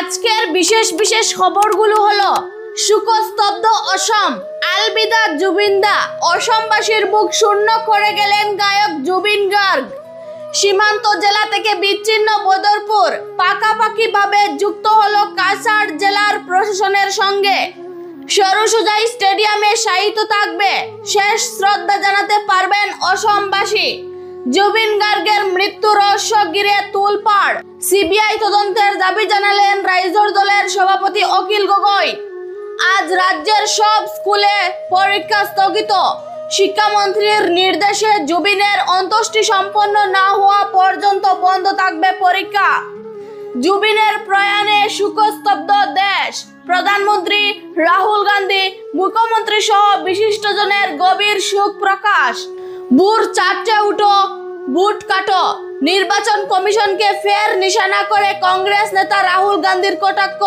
আজকের বিশেষ বিশেষ খবরগুলো হলো শোকস্তব্ধ অসম, আলবিদা জুবিনদা, অসমবাসীর বুক শূন্য করে গেলেন গায়ক জুবিন গার্গ। সীমান্ত জেলা থেকে বিচ্ছিন্ন বদরপুর পাকাপাকিভাবে যুক্ত হলো কাছাড় জেলার প্রশাসনের সঙ্গে। সরুসজাই স্টেডিয়ামে শায়িত থাকবে, শেষ শ্রদ্ধা জানাতে পারবেন অসমবাসী। জুবিন গার্গের মৃত্যু রহস্য ঘিরে তোলপাড়, সিবিআই তদন্তের দাবি জানালেন রাইজোর দলের সভাপতি অখিল গগৈ। আজ রাজ্যের সব স্কুলে পরীক্ষা স্থগিত, শিক্ষামন্ত্রীর নির্দেশে জুবিনের অন্ত্যেষ্টি সম্পন্ন না হওয়া পর্যন্ত বন্ধ থাকবে পরীক্ষা। জুবিনের প্রয়াণে শোকস্তব্ধ দেশ, প্রধানমন্ত্রী রাহুল গান্ধী, মুখ্যমন্ত্রী সহ বিশিষ্টজনের গভীর শোক প্রকাশ। ভোর 4টে উঠো, বুট কাটো, নির্বাচন কমিশনকে ফের নিশানা করে কংগ্রেস নেতা রাহুল গান্ধীর কটাক্ষ।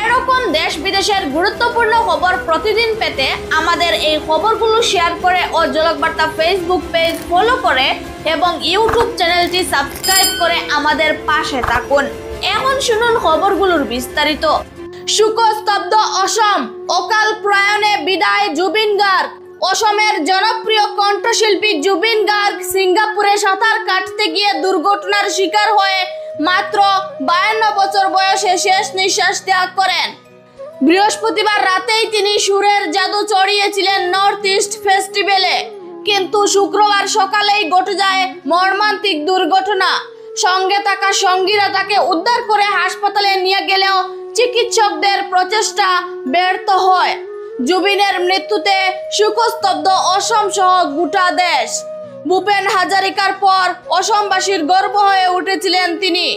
এরকম দেশ বিদেশের গুরুত্বপূর্ণ খবর প্রতিদিন পেতে আমাদের এই খবরগুলো শেয়ার করে ও ঝলক বার্তা ফেসবুক পেজ ফলো করে এবং ইউটিউব চ্যানেলটি সাবস্ক্রাইব করে আমাদের পাশে থাকুন। এখন শুনুন খবরগুলোর বিস্তারিত। শোকস্তব্ধ অসম, অকাল প্রয়াণে বিদায় জুবিন গার্গ। অসমের জনপ্রিয় কণ্ঠশিল্পী জুবিন গার্গ সিঙ্গাপুরে সাঁতার কাটতে গিয়ে দুর্ঘটনার শিকার হয়ে মাত্র 52 বছর বয়সে শেষ নিঃশ্বাস ত্যাগ করেন। বৃহস্পতিবার রাতেই তিনি সুরের জাদু চড়িয়েছিলেন নর্থ ইস্ট ফেস্টিভ্যালে, কিন্তু শুক্রবার সকালেই ঘটে যায় মর্মান্তিক দুর্ঘটনা। সঙ্গে থাকা সঙ্গীরা তাকে উদ্ধার করে হাসপাতালে নিয়ে গেলেও চিকিৎসকদের প্রচেষ্টা ব্যর্থ হয়। জুবিনের মৃত্যুতে শোকস্তব্ধ অসম সহ গোটা দেশ। ভূপেন হাজারিকার পর অসমবাসীর গর্ব হয়ে উঠেছিলেন তিনি।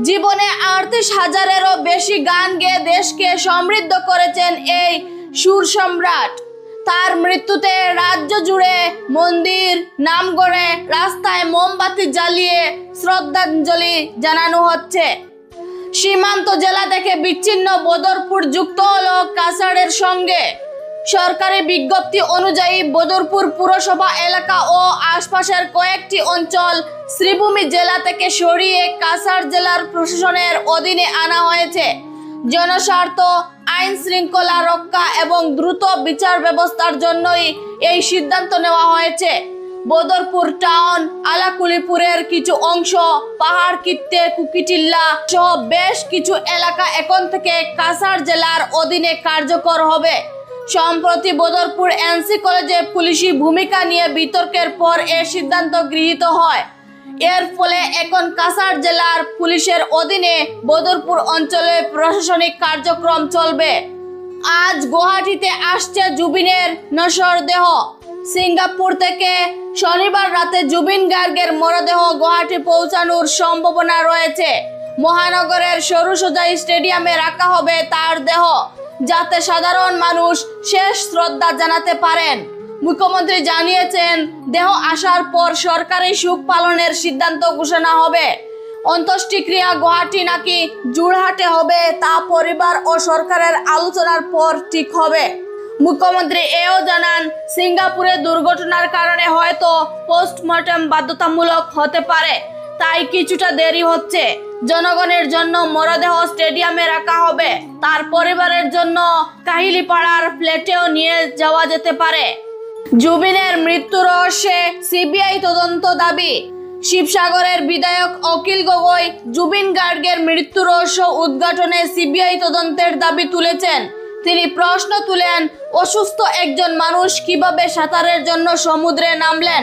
জীবনে 38,000-এরও বেশি গান গেয়ে দেশকে সমৃদ্ধ করেছেন এই সুর সম্রাট। তার মৃত্যুতে রাজ্য জুড়ে মন্দির, নামঘরে, রাস্তায় মোমবাতি জ্বালিয়ে শ্রদ্ধাঞ্জলি জানানো হচ্ছে। সীমান্ত জেলা থেকে বিচ্ছিন্ন বদরপুর যুক্ত হলো কাছাড়ের সঙ্গে। সরকারি বিজ্ঞপ্তি অনুযায়ী বদরপুর পুরসভা এলাকা ও আশপাশের কয়েকটি অঞ্চল শ্রীভূমি জেলা থেকে সরিয়ে কাছাড় জেলার প্রশাসনের অধীনে আনা হয়েছে। জনস্বার্থ, আইন শৃঙ্খলা রক্ষা এবং দ্রুত বিচার ব্যবস্থার জন্যই এই সিদ্ধান্ত নেওয়া হয়েছে। বদরপুর টাউন, আলাকুলিপুরের কিছু অংশ, পাহাড় কিত্তে, কুকিটিল্লা সহ বেশ কিছু এলাকা এখন থেকে কাছাড় জেলার অধীনে কার্যকর হবে। সম্প্রতি বদরপুর এনসি কলেজে পুলিশি ভূমিকা নিয়ে বিতর্কের পর এ সিদ্ধান্ত গৃহীত হয়। এর ফলে এখন কাছাড় জেলার পুলিশের অধীনে বদরপুর অঞ্চলে প্রশাসনিক কার্যক্রম চলবে। আজ গুয়াহাটিতে আসছে জুবিনের নশ্বর দেহ। সিঙ্গাপুর থেকে শনিবার রাতে জুবিন গার্গের মরদেহ গুয়াহাটি পৌঁছানোর সম্ভাবনা রয়েছে। মহানগরের সরুসজাই স্টেডিয়ামে রাখা হবে তার দেহ, যাতে সাধারণ মানুষ শেষ শ্রদ্ধা জানাতে পারেন। মুখ্যমন্ত্রী জানিয়েছেন, দেহ আসার পর সরকারি শোক পালনের সিদ্ধান্ত ঘোষণা হবে। অন্ত্যেষ্টিক্রিয়া গুয়াহাটি নাকি যোরহাটে হবে তা পরিবার ও সরকারের আলোচনার পর ঠিক হবে। মুখ্যমন্ত্রী এও জানান, সিঙ্গাপুরে দুর্ঘটনার কারণে হয়তো পোস্টমর্টম বাধ্যতামূলক হতে পারে, তাই কিছুটা দেরি হচ্ছে। জনগণের জন্য মরদেহ স্টেডিয়ামে রাখা হবে, তার পরিবারের জন্য কাহিলিপাড়ার ফ্ল্যাটেও নিয়ে যাওয়া যেতে পারে। জুবিনের মৃত্যু রহস্যে সিবিআই তদন্ত দাবি। শিবসাগরের বিধায়ক অখিল গগৈ জুবিন গার্গের মৃত্যু রহস্য উদ্ঘাটনে সিবিআই তদন্তের দাবি তুলেছেন। তিনি প্রশ্ন তুলেন, অসুস্থ একজন মানুষ কিভাবে সাঁতারের জন্য সমুদ্রে নামলেন,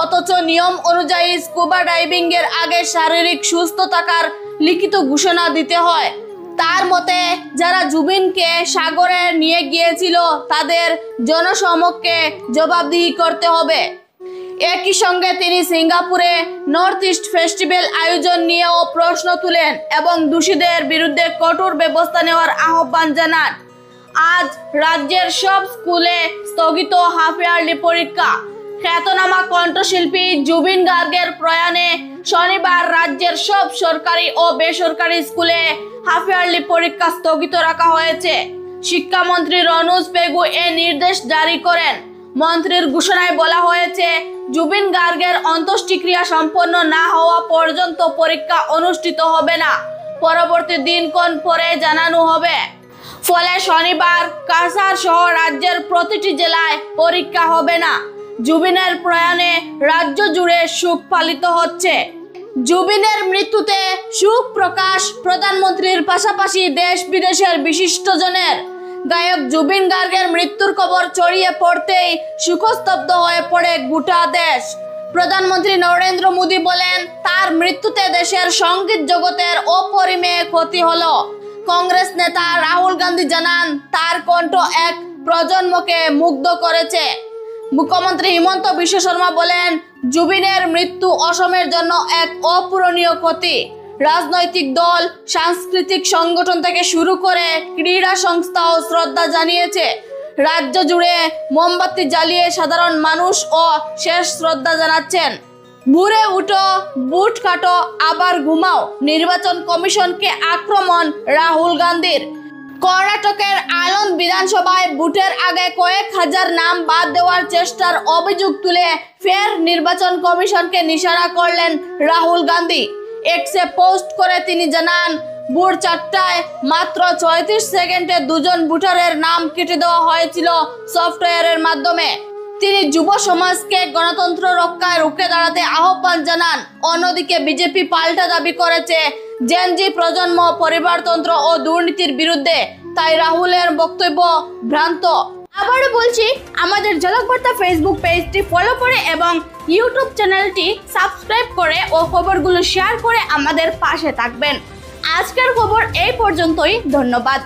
অথচ নিয়ম অনুযায়ী স্কুবা ডাইভিং এর আগে শারীরিক সুস্থ থাকার লিখিত ঘোষণা দিতে হয়। তার মতে, যারা জুবিনকে সাগরে নিয়ে গিয়েছিল তাদের জনসমক্ষে জবাবদিহি করতে হবে। একই সঙ্গে তিনি সিঙ্গাপুরে নর্থ ইস্ট ফেস্টিভ্যাল আয়োজন নিয়েও প্রশ্ন তুলেন এবং দোষীদের বিরুদ্ধে কঠোর ব্যবস্থা নেওয়ার আহ্বান জানান। আজ রাজ্যের সব স্কুলে স্থগিত হাফ ইয়ারলি পরীক্ষা। খ্যাতনামা কণ্ঠশিল্পী জুবিন গার্গের প্রয়াণে শনিবার রাজ্যের সব সরকারি ও বেসরকারি স্কুলে হাফ ইয়ারলি পরীক্ষা স্থগিত রাখা হয়েছে। শিক্ষামন্ত্রী রনোজ পেগু এ নির্দেশ জারি করেন। মন্ত্রীর ঘোষণায় বলা হয়েছে, জুবিন গার্গের অন্ত্যেষ্টিক্রিয়া সম্পন্ন না হওয়া পর্যন্ত পরীক্ষা অনুষ্ঠিত হবে না। পরবর্তী দিনক্ষণ পরে জানানো হবে। ফলে শনিবার কাছাড় সহ রাজ্যের প্রতিটি জেলায় পরীক্ষা হবে না। জুবিনের প্রয়াণে রাজ্য জুড়ে শোক পালিত হচ্ছে। জুবিনের মৃত্যুতে শোক প্রকাশ প্রধানমন্ত্রীর পাশাপাশি দেশ বিদেশের বিশিষ্টজনের। গায়ক জুবিন গার্গের মৃত্যুর খবর ছড়িয়ে পড়তেই শোকস্তব্ধ হয়ে পড়ে গোটা দেশ। প্রধানমন্ত্রী নরেন্দ্র মোদী বলেন, তার মৃত্যুতে দেশের সঙ্গীত জগতের অপরিমেয় ক্ষতি হলো। কংগ্রেস নেতা রাহুল গান্ধী জানান, তার কণ্ঠ এক প্রজন্মকে মুগ্ধ করেছে। মুখ্যমন্ত্রী হিমন্ত বিশ্ব শর্মা বলেন, জুবিনের মৃত্যু অসমের জন্য এক অপূরণীয় ক্ষতি। রাজনৈতিক দল, সাংস্কৃতিক সংগঠন থেকে শুরু করে ক্রীড়া সংস্থাও শ্রদ্ধা জানিয়েছে। রাজ্য জুড়ে মোমবাতি জ্বালিয়ে সাধারণ মানুষ ও শেষ শ্রদ্ধা জানাচ্ছেন। ভোরে উঠো, বুট কাটো, আবার ঘুমাও, নির্বাচন কমিশনকে আক্রমণ রাহুল গান্ধীর। কর্ণাটকের আনন্দ বিধানসভায় ভোটের আগে কয়েক হাজার নাম বাদ দেওয়ার চেষ্টার অভিযোগ তুলে ফের নির্বাচন কমিশনকে নিশানা করলেন রাহুল গান্ধী। এক্সে পোস্ট করে তিনি জানান, ভোর 4টায় মাত্র 36 সেকেন্ডে দুজন ভোটারের নাম কেটে দেওয়া হয়েছিল সফটওয়্যারের মাধ্যমে। তিনি যুব সমাজকে গণতন্ত্র রক্ষায় রুখে দাঁড়াতে আহ্বান জানান। অন্যদিকে বিজেপি পাল্টা দাবি করেছে, জেনজি প্রজন্ম পরিবারতন্ত্র ও দুর্নীতির বিরুদ্ধে, তাই রাহুলের বক্তব্য ভ্রান্ত। আবারও বলছি, আমাদের ঝলক বার্তা ফেসবুক পেজটি ফলো করে এবং ইউটিউব চ্যানেলটি সাবস্ক্রাইব করে ও খবরগুলো শেয়ার করে আমাদের পাশে থাকবেন। আজকের খবর এই পর্যন্তই। ধন্যবাদ।